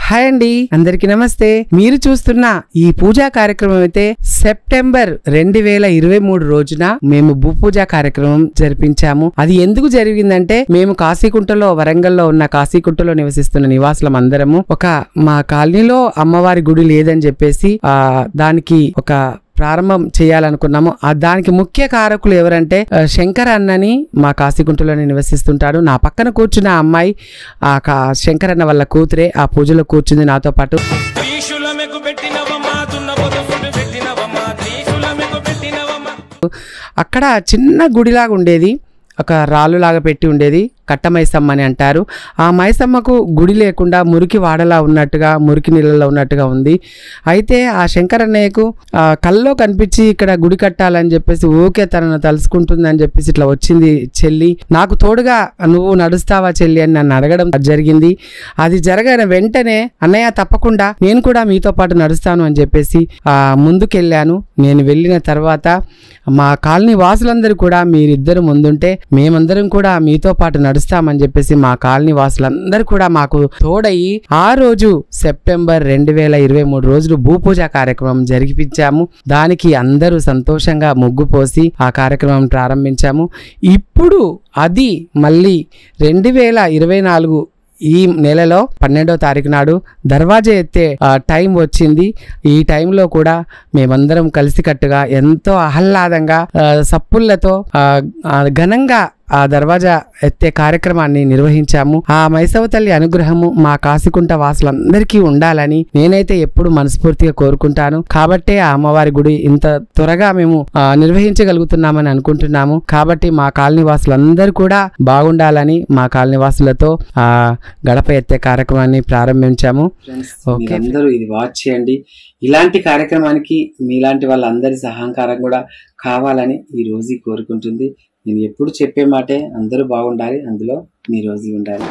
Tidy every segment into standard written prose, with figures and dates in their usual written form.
Hi అండి, అందరికి నమస్తే. మీరు చూస్తున్న ఈ పూజా కార్యక్రమం అయితే సెప్టెంబర్ 2023 రోజున మేము భూపూజ కార్యక్రమం జరిపించాము. అది ఎందుకు జరిగిందంటే, మేము కాశీకుంటలో, వరంగల్లో ఉన్న కాశీకుంటలో నివసిస్తున్న నివాసులం అందరము మా కాలనీలో అమ్మవారి గుడి లేదని చెప్పేసి దానికి ఒక ప్రారంభం చేయాలనుకున్నాము. దానికి ముఖ్య కారకులు ఎవరంటే శంకర్ అన్నని, మా కాశీకుంటలోనే నివసిస్తుంటాడు. నా పక్కన కూర్చున్న అమ్మాయి శంకర్ అన్న వాళ్ళ కూతురే ఆ పూజలో కూర్చుంది నాతో పాటు. అక్కడ చిన్న గుడిలాగా ఉండేది, ఒక రాళ్ళులాగా పెట్టి ఉండేది, కట్ట మైసమ్మ అని అంటారు. ఆ మైసమ్మకు గుడి లేకుండా మురికి వాడలా ఉన్నట్టుగా, మురికి నీళ్ళలో ఉన్నట్టుగా ఉంది. అయితే ఆ శంకరన్నయ్యకు కల్లో కనిపించి ఇక్కడ గుడి కట్టాలని చెప్పేసి ఓకే తనను తలుసుకుంటుందని చెప్పేసి ఇట్లా వచ్చింది చెల్లి. నాకు తోడుగా నువ్వు నడుస్తావా చెల్లి అని నన్ను అడగడం జరిగింది. అది జరగని వెంటనే అన్నయ్య తప్పకుండా నేను కూడా మీతో పాటు నడుస్తాను అని చెప్పేసి ముందుకెళ్ళాను. నేను వెళ్ళిన తర్వాత మా కాలనీ వాసులందరూ కూడా మీరిద్దరు ముందుంటే మేమందరం కూడా మీతో పాటు నడుస్తామని చెప్పేసి మా కాలనీ వాసులందరూ కూడా మాకు తోడయి ఆ రోజు సెప్టెంబర్ 2023 రోజులు భూపూజ కార్యక్రమం జరిపించాము. దానికి అందరూ సంతోషంగా ముగ్గు పోసి ఆ కార్యక్రమం ప్రారంభించాము. ఇప్పుడు అది మళ్ళీ 2024 ఈ నెలలో 12వ తారీఖు నాడు దర్వాజా ఎత్తే టైం వచ్చింది. ఈ టైంలో కూడా మేమందరం కలిసికట్టుగా ఎంతో ఆహ్లాదంగా సప్పుళ్లతో ఘనంగా ఆ దర్వాజా ఎత్తే కార్యక్రమాన్ని నిర్వహించాము. ఆ మైసవ తల్లి అనుగ్రహము మా కాశీకుంట వాసులందరికీ ఉండాలని నేనైతే ఎప్పుడు మనస్ఫూర్తిగా కోరుకుంటాను. కాబట్టే ఆ అమ్మవారి గుడి ఇంత త్వరగా మేము నిర్వహించగలుగుతున్నామని అనుకుంటున్నాము. కాబట్టి మా కాలనీ వాసులందరూ కూడా బాగుండాలని మా కాలనీ వాసులతో గడప ఎత్తే కార్యక్రమాన్ని ప్రారంభించాము. ఓకే, అందరూ ఇది వాచ్ చేయండి. ఇలాంటి కార్యక్రమానికి మీలాంటి వాళ్ళందరి సహకారం కూడా కావాలని ఈ రోజు కోరుకుంటుంది. నేను ఎప్పుడు చెప్పే మాటే, అందరూ బాగుండాలి, అందులో మీ రోజు ఉండాలి.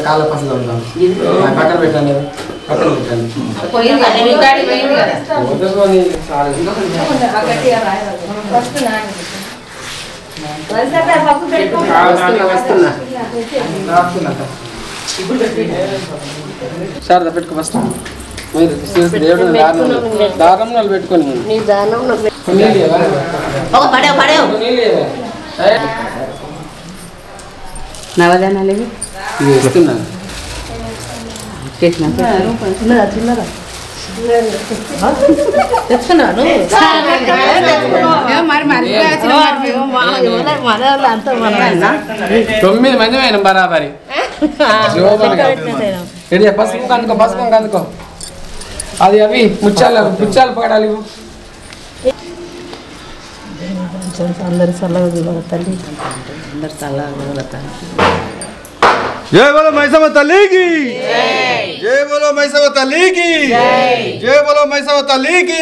కాళ్ళ పసలు ఉంటాను, బట్టలు పెట్టాను, పక్కన పెట్టాను. శారద పెట్టుకో ఫస్ట్. దేవుడు దారంలో పెట్టుకొని నవదానాలు ఇస్తున్నాను. చిన్నదా చిన్నదా తెచ్చుకున్నాను మరి 9 మంది అయినా బరాబరి పసుపు కందుకో పసుపు కందుకో అది అవి ముచ్చాలు పడాలి అందరు చల్లగా తల్లి అందరు చల్లగా తల్లి जय बोलो मैसम तली की जय बोलो मैसम तली की जय बोलो मैसम तली की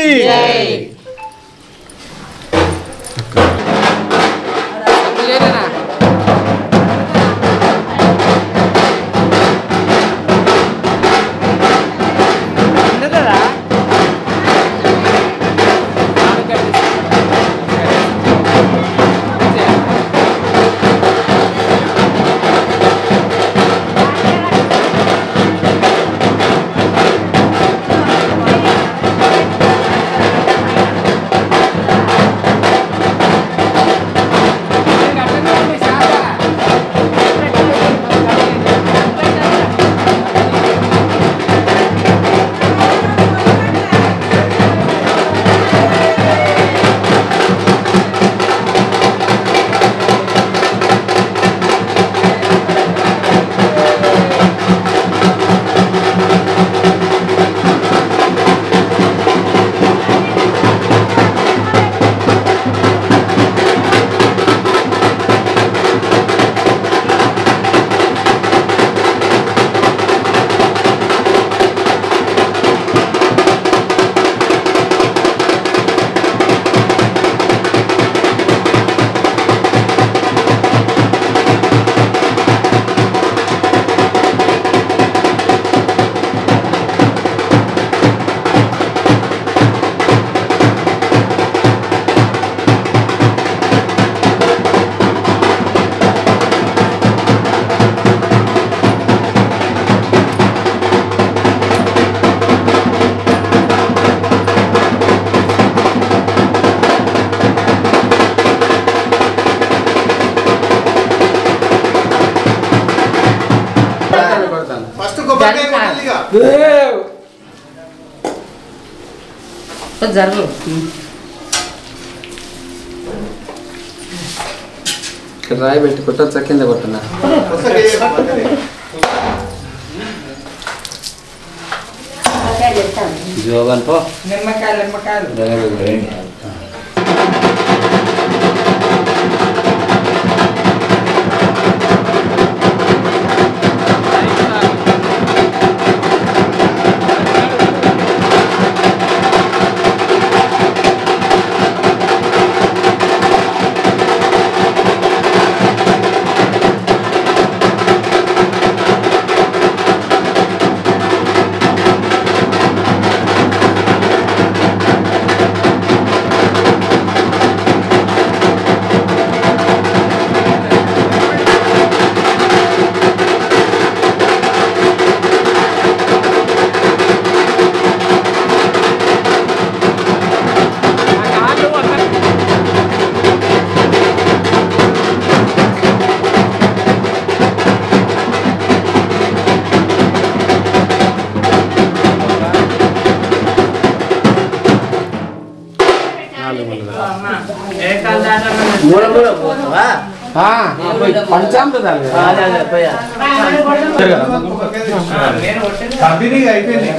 జరుగు రాయి పెట్టి కొట్టొచ్చా కింద కొట్టున్నా జోగన్ పో నిమ్మకాయలు పంచామృతాలు కంపెనీ అయిపోయింది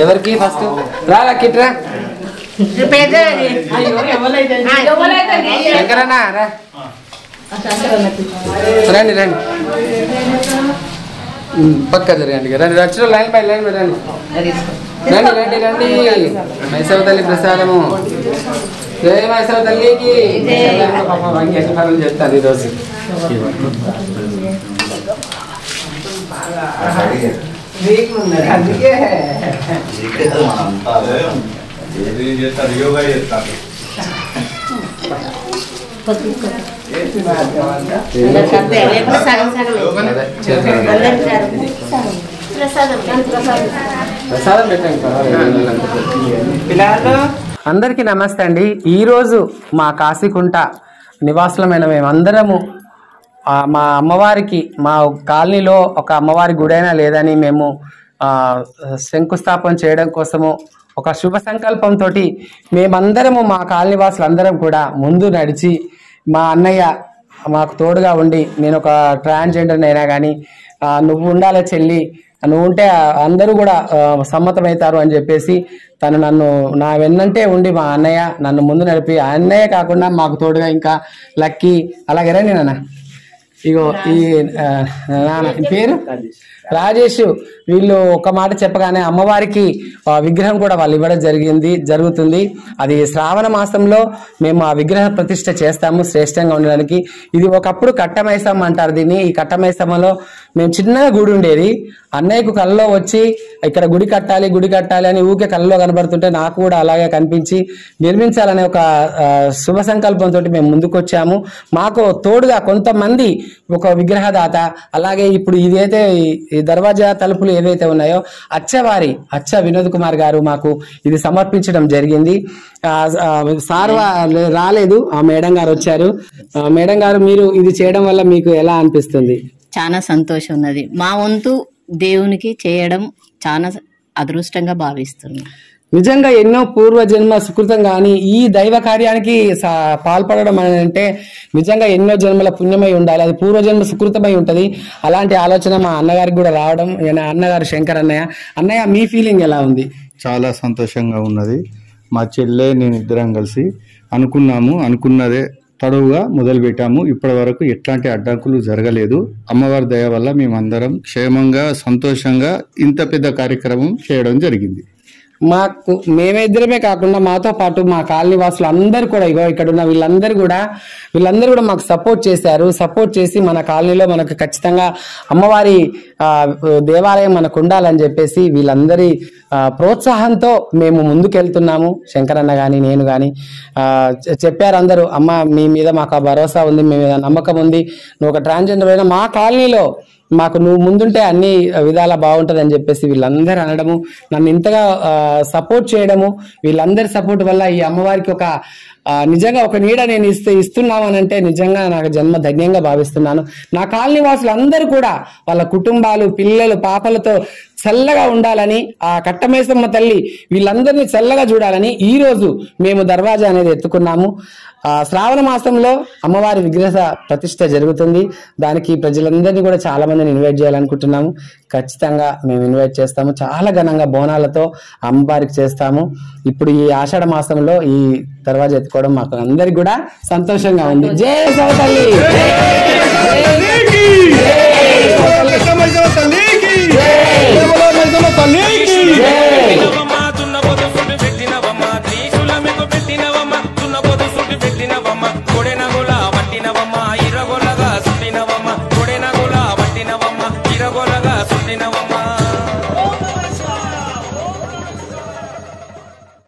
ఎవరికి ఫస్ట్ రాలా కిట్రా శంకరన్నా రండి రండి పక్క జరగండి రండి వచ్చిన లైన్ పై లైన్ రండి రండి రండి రండి మైసవ తల్లి ప్రసాదము జయ మైసవ తల్లికి పాప వానికి ఎన్ని పనులు చెప్తాను ఈరోజు అందుకే యోగా చేస్తాను ప్రసాదం పెట్టండి అందరికీ నమస్తే అండి. ఈరోజు మా కాశీకుంట నివాసులమైన మేమందరము మా అమ్మవారికి మా కాలనీలో ఒక అమ్మవారి గుడైనా లేదని మేము శంకుస్థాపన చేయడం కోసము ఒక శుభ సంకల్పంతో మేమందరము మా కాలనీ వాసులందరం కూడా ముందు నడిచి మా అన్నయ్య మాకు తోడుగా ఉండి నేను ఒక ట్రాన్స్జెండర్ అయినా కానీ నువ్వు ఉండాలి చెల్లి నువ్వు ఉంటే అందరూ కూడా సమ్మతమవుతారు అని చెప్పేసి తను నన్ను నా వెన్నంటే ఉండి మా అన్నయ్య నన్ను ముందు నడిపి అన్నయ్య కాకుండా మాకు తోడుగా ఇంకా లక్కీ అలాగే రండి నాన్న ఇగో ఈ నాన్న పేరు రాజేష్ వీళ్ళు ఒక మాట చెప్పగానే అమ్మవారికి విగ్రహం కూడా వాళ్ళు ఇవ్వడం జరుగుతుంది. అది శ్రావణ మాసంలో మేము ఆ విగ్రహ ప్రతిష్ఠ చేస్తాము శ్రేష్టంగా ఉండడానికి. ఇది ఒకప్పుడు కట్టమైసమ్మ అంటారు దీన్ని. ఈ కట్టమైసమ్మలో మేము చిన్నగా గుడి ఉండేది. అన్నయ్యకు కళ్ళలో వచ్చి ఇక్కడ గుడి కట్టాలి అని ఊకే కళ్ళలో కనబడుతుంటే నాకు కూడా అలాగే కనిపించి నిర్మించాలనే ఒక శుభ సంకల్పంతో మేము ముందుకొచ్చాము. మాకు తోడుగా కొంతమంది ఒక విగ్రహదాత అలాగే ఇప్పుడు ఇదైతే ఈ దర్వాజా తలుపులు ఏవైతే ఉన్నాయో అచ్చ వినోద్ కుమార్ గారు మాకు ఇది సమర్పించడం జరిగింది. సార్ రాలేదు, ఆ మేడం గారు వచ్చారు. మేడం గారు మీరు ఇది చేయడం వల్ల మీకు ఎలా అనిపిస్తుంది? చాలా సంతోషం ఉన్నది. మా వంతు దేవునికి చేయడం చాలా అదృష్టంగా భావిస్తున్నాం. నిజంగా ఎన్నో పూర్వజన్మ సుకృతం కానీ ఈ దైవ కార్యానికి పాల్పడడం అని అంటే నిజంగా ఎన్నో జన్మల పుణ్యమై ఉండాలి. అది పూర్వజన్మ సుకృతమై ఉంటుంది. అలాంటి ఆలోచన మా అన్నగారికి కూడా రావడం. అన్నగారు శంకర్ అన్నయ్య మీ ఫీలింగ్ ఎలా ఉంది? చాలా సంతోషంగా ఉన్నది. మా చెల్లె నేను ఇద్దరం కలిసి అనుకున్నదే తడవుగా మొదలు పెట్టాము. ఇప్పటి వరకు ఎట్లాంటి అడ్డంకులు జరగలేదు. అమ్మవారి దయ వల్ల మేమందరం క్షేమంగా సంతోషంగా ఇంత పెద్ద కార్యక్రమం చేయడం జరిగింది. మాకు మేమిద్దరమే కాకుండా మాతో పాటు మా కాలనీ వాసులు అందరూ కూడా ఇక్కడ ఉన్న వీళ్ళందరూ కూడా మాకు సపోర్ట్ చేశారు. సపోర్ట్ చేసి మన కాలనీలో మనకు ఖచ్చితంగా అమ్మవారి దేవాలయం మనకు ఉండాలని చెప్పేసి వీళ్ళందరి ప్రోత్సాహంతో మేము ముందుకెళ్తున్నాము. శంకరన్న కానీ నేను కానీ చెప్పారు అందరూ, అమ్మ మీ మీద మాకు భరోసా ఉంది, మీ మీద నమ్మకం ఉంది, నువ్వు ఒక ట్రాన్స్జెండర్ అయినా మా కాలనీలో మాకు నువ్వు ముందుంటే అన్ని విధాలా బాగుంటుంది అని చెప్పేసి వీళ్ళందరూ అనడము, నన్ను ఇంతగా సపోర్ట్ చేయడము, వీళ్ళందరి సపోర్ట్ వల్ల ఈ అమ్మవారికి ఒక నిజంగా ఒక నీడ నేను ఇస్తున్నామనంటే నిజంగా నాకు జన్మ ధన్యంగా భావిస్తున్నాను. నా కాలనీ వాసులు అందరూ కూడా వాళ్ళ కుటుంబాలు పిల్లలు పాపలతో చల్లగా ఉండాలని, ఆ కట్టమైసమ్మ తల్లి వీళ్ళందరినీ చల్లగా చూడాలని ఈ రోజు మేము దర్వాజా అనేది ఎత్తుకున్నాము. శ్రావణ మాసంలో అమ్మవారి విగ్రహ ప్రతిష్ఠ జరుగుతుంది. దానికి ప్రజలందరినీ కూడా చాలా మందిని ఇన్వైట్ చేయాలనుకుంటున్నాము. ఖచ్చితంగా మేము ఇన్వైట్ చేస్తాము. చాలా ఘనంగా బోనాలతో అమ్మవారికి చేస్తాము. ఇప్పుడు ఈ ఆషాఢ మాసంలో ఈ దర్వాజా ఎత్తుకోవడం మాకు అందరికి కూడా సంతోషంగా ఉంది. జై సౌతల్లి.